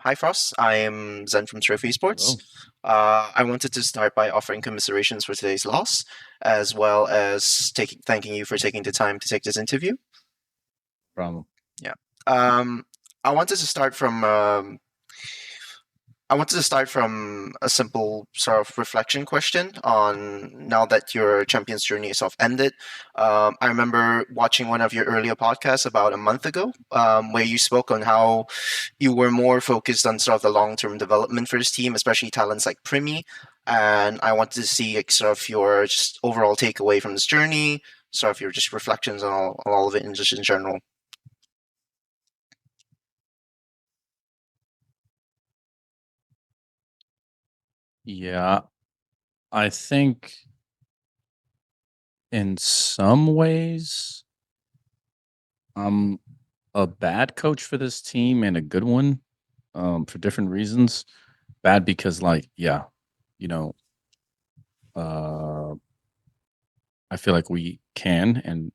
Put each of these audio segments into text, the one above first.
Hi, Frost. I am Zen from Trophy Esports. Hello. I wanted to start by offering commiserations for today's loss, as well as thanking you for taking the time to take this interview. Problem. Yeah. Um, I wanted to start from a simple sort of reflection question on now that your Champions journey is sort of ended. I remember watching one of your earlier podcasts about a month ago, where you spoke on how you were more focused on sort of the long-term development for this team, especially talents like Primmie. And I wanted to see like, sort of your just overall takeaway from this journey, sort of your just reflections on all of it, and just in general. Yeah, I think in some ways I'm a bad coach for this team and a good one for different reasons. Bad because you know, uh I feel like we can and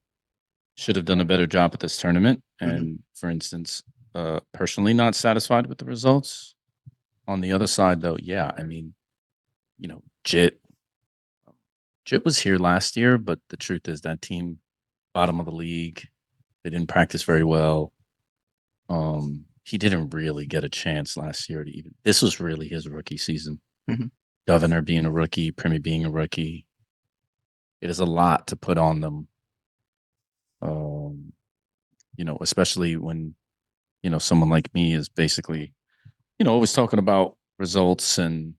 should have done a better job at this tournament. Hmm. And for instance, personally not satisfied with the results. On the other side though, yeah, I mean, Jit Jit was here last year, but the truth is that team bottom of the league. They didn't practice very well. He didn't really get a chance last year to even. This was really his rookie season. Hmm. Governor being a rookie, Primmie being a rookie. It is a lot to put on them. Um, especially when someone like me is basically always talking about results and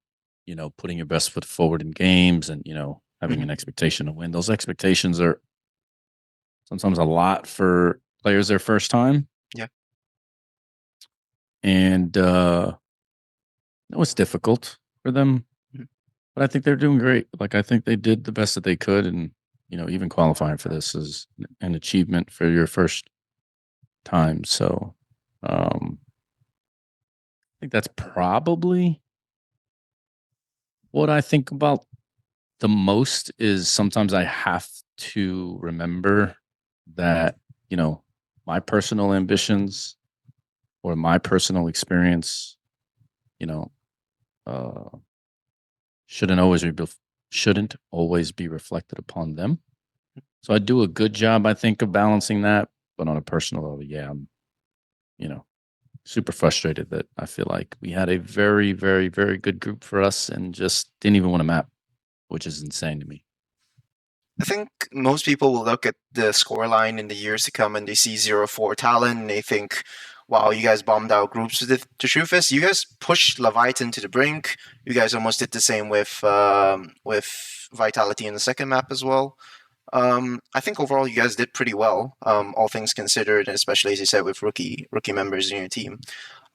putting your best foot forward in games and having Hmm. an expectation to win. Those expectations are sometimes a lot for players their first time, Yeah. and it was difficult for them, Mhm. but I think they're doing great. Like I think they did the best that they could, and even qualifying for this is an achievement for your first time. So, I think that's probably what I think about the most. Is sometimes I have to remember that my personal ambitions or my personal experience, you know, uh, shouldn't always be shouldn't always be reflected upon them. So I do a good job, I think, of balancing that. But on a personal level, yeah, I'm, you know, super frustrated that I feel like we had a very, very, very good group for us and just didn't even want to map, which is insane to me. I think most people will look at the scoreline in the years to come and they see 0-4 Talon and they think, wow, you guys bombed out groups. The truth is, you guys pushed Leviathan to the brink. You guys almost did the same with Vitality in the second map as well. I think overall you guys did pretty well, all things considered, and especially as you said with rookie members in your team.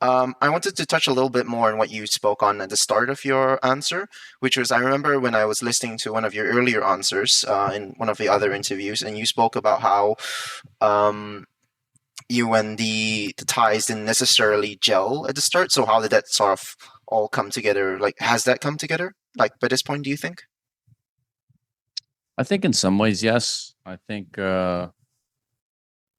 I wanted to touch a little bit more on what you spoke on at the start of your answer, which was I remember when I was listening to one of your earlier answers in one of the other interviews, and you spoke about how um, you and the ties didn't necessarily gel at the start. So how did that sort of all come together? Like, has that come together? Like by this point, do you think? I think in some ways, yes. I think, for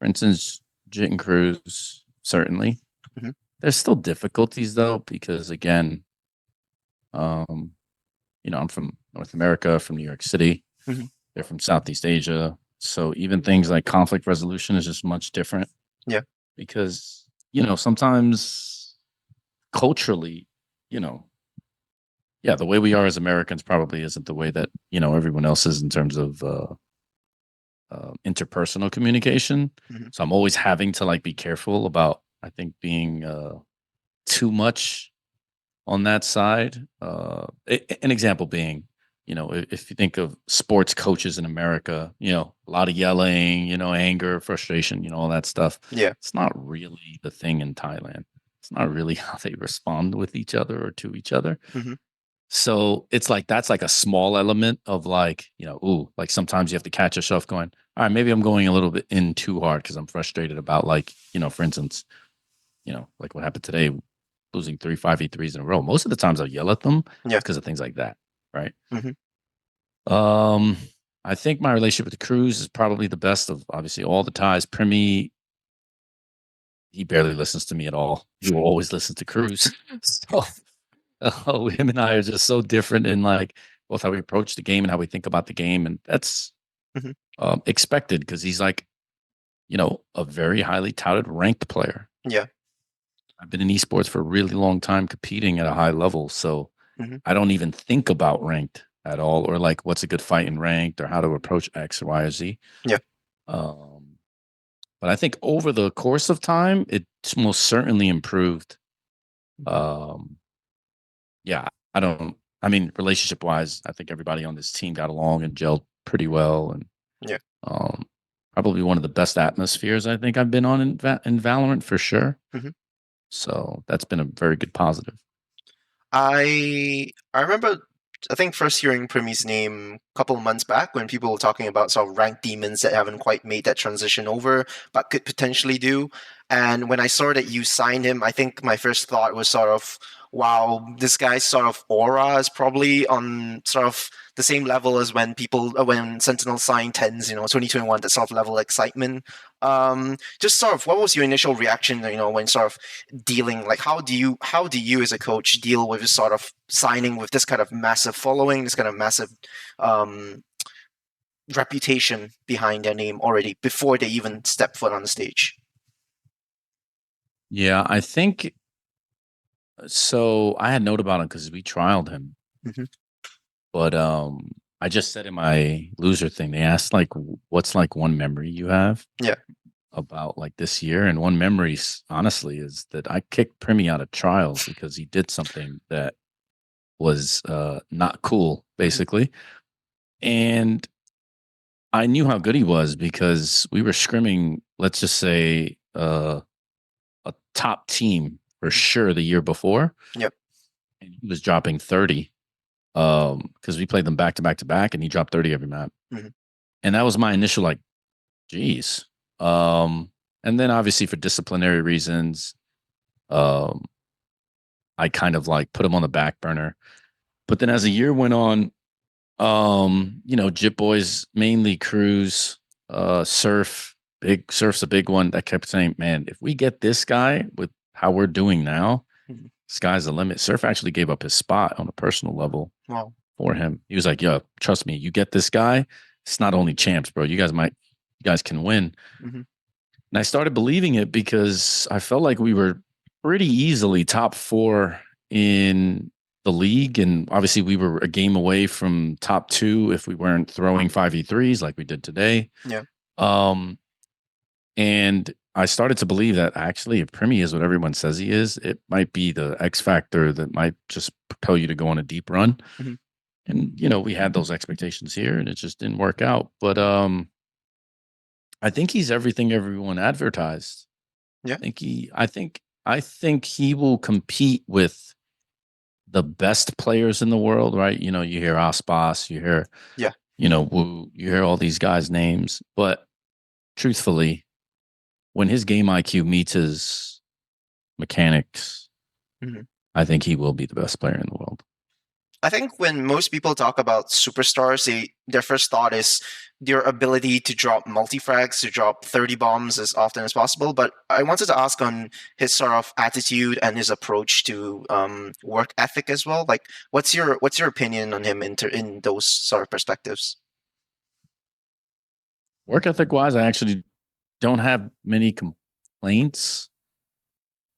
instance, Jit and Cruz, certainly. Hmm. There's still difficulties though, because again, um, I'm from North America, from New York City. Hmm. They're from Southeast Asia. So even things like conflict resolution is just much different Yeah. because, sometimes culturally, you know, yeah, the way we are as Americans probably isn't the way that, everyone else is in terms of interpersonal communication. Hmm. So I'm always having to like be careful about, I think, being too much on that side. An example being, if you think of sports coaches in America, a lot of yelling, anger, frustration, all that stuff. Yeah. It's not really the thing in Thailand. It's not really how they respond with each other or to each other. Hmm. So it's like that's like a small element of like, ooh, like sometimes you have to catch yourself going, all right, maybe I'm going a little bit in too hard because I'm frustrated about like, for instance, like what happened today, losing 5v3s in a row. Most of the times I'll yell at them. Yeah. It's because of things like that. Right. Hmm. Um, I think my relationship with the Cruz is probably the best of obviously all the ties. Primmie, he barely listens to me at all. He will always listen to Cruz. So him and I are just so different in like both how we approach the game and how we think about the game, and that's Hmm. expected because he's like, a very highly touted ranked player. Yeah. I've been in esports for a really long time, competing at a high level, so Hmm. I don't even think about ranked at all, or like what's a good fight in ranked, or how to approach X or Y or Z. Yeah. Um, but I think over the course of time, it's most certainly improved. Hmm. Um, yeah, I don't. I mean, relationship wise, I think everybody on this team got along and gelled pretty well, and Yeah. um, probably one of the best atmospheres I think I've been on in Valorant for sure. Hmm. So that's been a very good positive. I remember, I think first hearing Primmie's name a couple of months back when people were talking about sort of ranked demons that haven't quite made that transition over but could potentially do. And when I saw that you signed him, I think my first thought was sort of, wow, this guy's sort of aura is probably on sort of the same level as when Sentinel signed tens, 2021, that sort of level of excitement. Just sort of, what was your initial reaction, when sort of dealing, like how do you as a coach deal with sort of signing with this kind of massive following, this kind of massive um, reputation behind their name already before they even step foot on the stage? Yeah, I think so. I had note about him because we trialed him, Hmm. but I just said in my loser thing, they asked like, what's like one memory you have Yeah. about like this year, and one memory, honestly, is that I kicked Primmie out of trials because he did something that was not cool, Hmm. basically, and I knew how good he was because we were scrimming, let's just say, a top team for sure the year before, Yep. and he was dropping 30 because we played them back to back to back, and he dropped 30 every map. Hmm. And that was my initial like, geez. And then obviously for disciplinary reasons, um, I kind of like put him on the back burner. But then as the year went on, Jip Boys, mainly Cruise, Surf's a big one that kept saying, man, if we get this guy with how we're doing now, Hmm. sky's the limit. Surf actually gave up his spot on a personal level Wow. for him. He was like, yo, trust me, you get this guy, it's not only champs, bro. You guys can win. Hmm. And I started believing it because I felt like we were pretty easily top four in the league. And obviously, we were a game away from top two if we weren't throwing 5v3s like we did today. Yeah. Um, and I started to believe that actually, if Primmie is what everyone says he is, it might be the X factor that might just propel you to go on a deep run. Hmm. And, we had those expectations here and it just didn't work out. But I think he's everything everyone advertised. Yeah. I think he will compete with the best players in the world, right? You hear Aspas, you hear, Yeah. Wu, you hear all these guys' names, but truthfully, when his game IQ meets his mechanics, Hmm. I think he will be the best player in the world. I think when most people talk about superstars, their first thought is their ability to drop multi-frags, to drop 30 bombs as often as possible. But I wanted to ask on his sort of attitude and his approach to work ethic as well. Like, what's your opinion on him in those sort of perspectives? Work ethic wise, I actually don't have many complaints.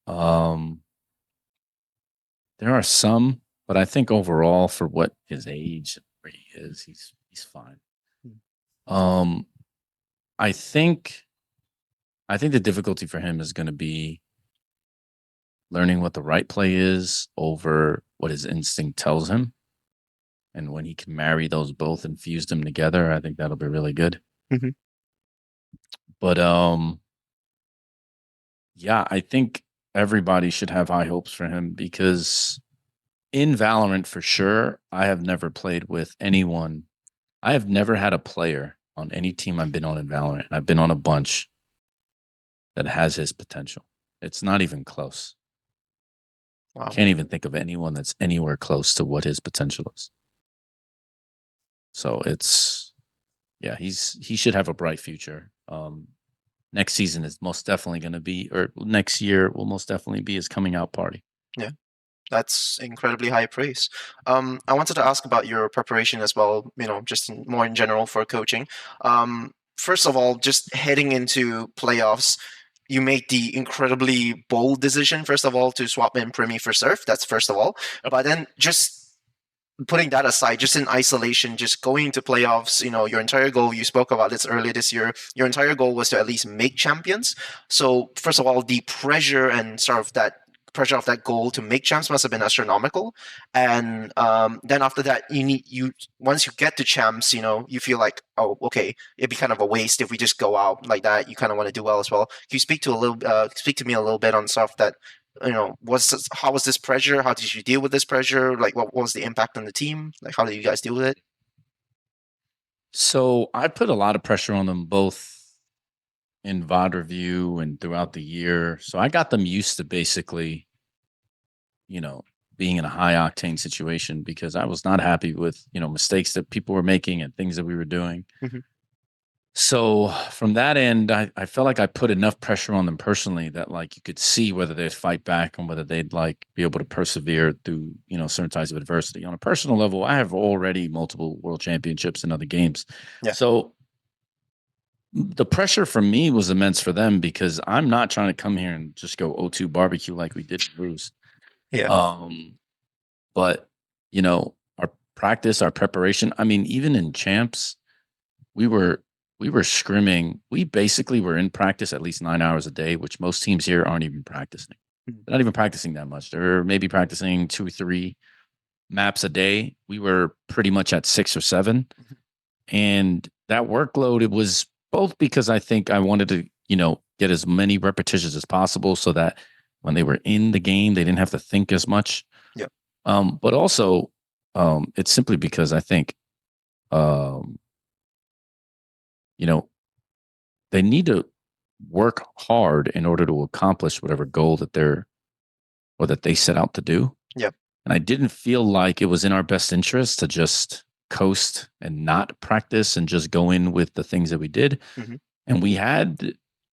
Um, there are some, but I think overall, for what his age, where he is, he's fine. Um, I think I think the difficulty for him is going to be learning what the right play is over what his instinct tells him. And when he can marry those both and fuse them together, I think that'll be really good. Hmm. But yeah, I think everybody should have high hopes for him because in Valorant for sure, I have never played with anyone. I have never had a player on any team I've been on in Valorant. I've been on a bunch that has his potential. It's not even close. I Wow. can't even think of anyone that's anywhere close to what his potential is. So it's yeah, he should have a bright future. next season is most definitely going to be, or next year will most definitely be his coming out party. Yeah. That's incredibly high praise. I wanted to ask about your preparation as well, just more in general for coaching. First of all, just heading into playoffs, you made the incredibly bold decision, first of all, to swap in Primmie for Surf. That's first of all. Yep. But then just putting that aside, just in isolation, just going into playoffs, your entire goal, you spoke about this earlier this year, your entire goal was to at least make champions. So first of all, the pressure and sort of that pressure of that goal to make champs must have been astronomical. And then after that, once you get to champs, you feel like, oh, okay, it'd be kind of a waste if we just go out like that. You kind of want to do well as well. Can you speak to me a little bit on stuff that how was this pressure? How did you deal with this pressure? Like, what was the impact on the team? Like, how did you guys deal with it? So I put a lot of pressure on them both in VOD review and throughout the year. So I got them used to basically, being in a high octane situation because I was not happy with, mistakes that people were making and things that we were doing. Mm-hmm. So from that end, I felt like I put enough pressure on them personally that like you could see whether they'd fight back and whether they'd like be able to persevere through, certain types of adversity. On a personal level, I have already multiple world championships in other games. Yeah. So the pressure for me was immense for them because I'm not trying to come here and just go O2 barbecue like we did in Bruce. Yeah. But our practice, our preparation, I mean, even in champs, we were scrimming. We basically were in practice at least 9 hours a day, which most teams here aren't even practicing. Mm-hmm. They're not even practicing that much. They're maybe practicing 2 or 3 maps a day. We were pretty much at 6 or 7. Mm-hmm. And that workload, it was both because I think I wanted to, get as many repetitions as possible so that when they were in the game, they didn't have to think as much. Yeah. But also, it's simply because I think, they need to work hard in order to accomplish whatever goal that they set out to do. Yep. And I didn't feel like it was in our best interest to just coast and not practice and just go in with the things that we did. Mm-hmm. And we had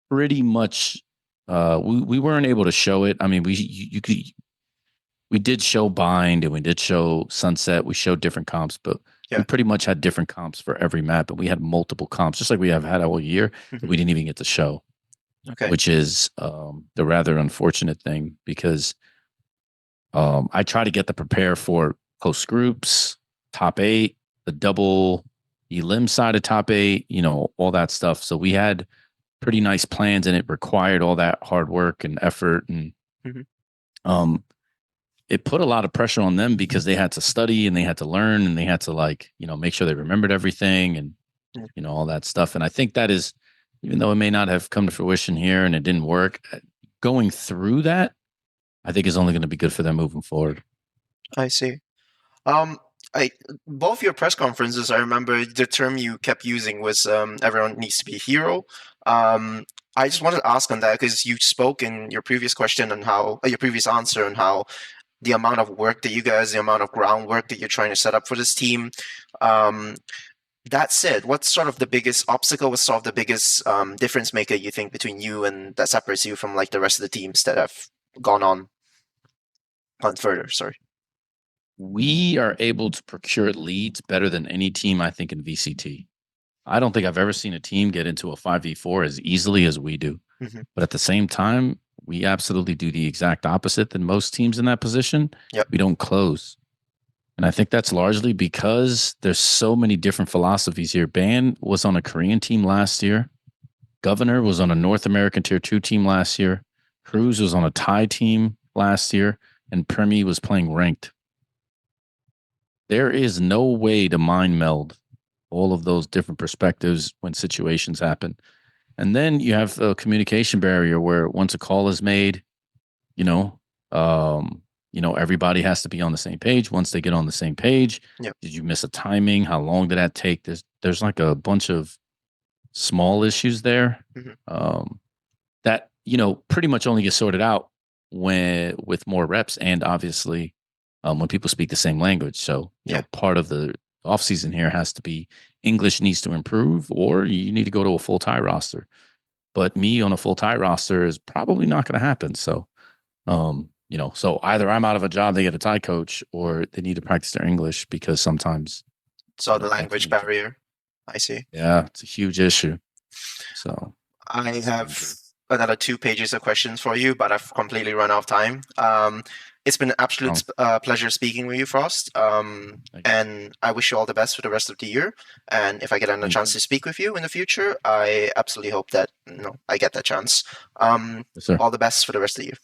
pretty much, we weren't able to show it. I mean, we did show Bind and we did show Sunset. We showed different comps, but we pretty much had different comps for every map, and we had multiple comps, just like we have had all year. Mm-hmm. We didn't even get to show, which is the rather unfortunate thing because I try to get the prepare for close groups, top 8, the double elim side of top 8, all that stuff. So we had pretty nice plans, and it required all that hard work and effort, and mm-hmm. It put a lot of pressure on them because they had to study and they had to learn and they had to make sure they remembered everything and, all that stuff. And I think that is, even though it may not have come to fruition here and it didn't work, going through that, I think is only going to be good for them moving forward. I see. Both your press conferences, I remember the term you kept using was everyone needs to be a hero. I just wanted to ask on that because you spoke in your previous question on how your previous answer on how the amount of work that the amount of groundwork that you're trying to set up for this team. That said, what's sort of the biggest obstacle, what's sort of the biggest difference maker you think between you and that separates you from like the rest of the teams that have gone on further? Sorry. We are able to procure leads better than any team, I think, in VCT. I don't think I've ever seen a team get into a 5v4 as easily as we do. Mm-hmm. But at the same time, we absolutely do the exact opposite than most teams in that position. Yep. We don't close. And I think that's largely because there's so many different philosophies here. Ban was on a Korean team last year. Governor was on a North American Tier 2 team last year. Cruz was on a Thai team last year. And Primmie was playing ranked. There is no way to mind meld all of those different perspectives when situations happen. And then you have a communication barrier where once a call is made, everybody has to be on the same page. Once they get on the same page, Did you miss a timing? How long did that take? There's like a bunch of small issues there that pretty much only get sorted out with more reps and obviously when people speak the same language. So part of the off season here has to be English needs to improve, or you need to go to a full Thai roster. but me on a full Thai roster is probably not going to happen. So, so either I'm out of a job, they get a Thai coach, or they need to practice their English because sometimes, So the can't language communicate. barrier. I see. Yeah, it's a huge issue. So I it's a huge have another 2 pages of questions for you, but I've completely run out of time. It's been an absolute Oh, pleasure speaking with you, Frost. thank you. And I wish you all the best for the rest of the year. And if I get another Thank chance you. to speak with you in the future, I absolutely hope that I get that chance. Yes, sir. All the best for the rest of the year.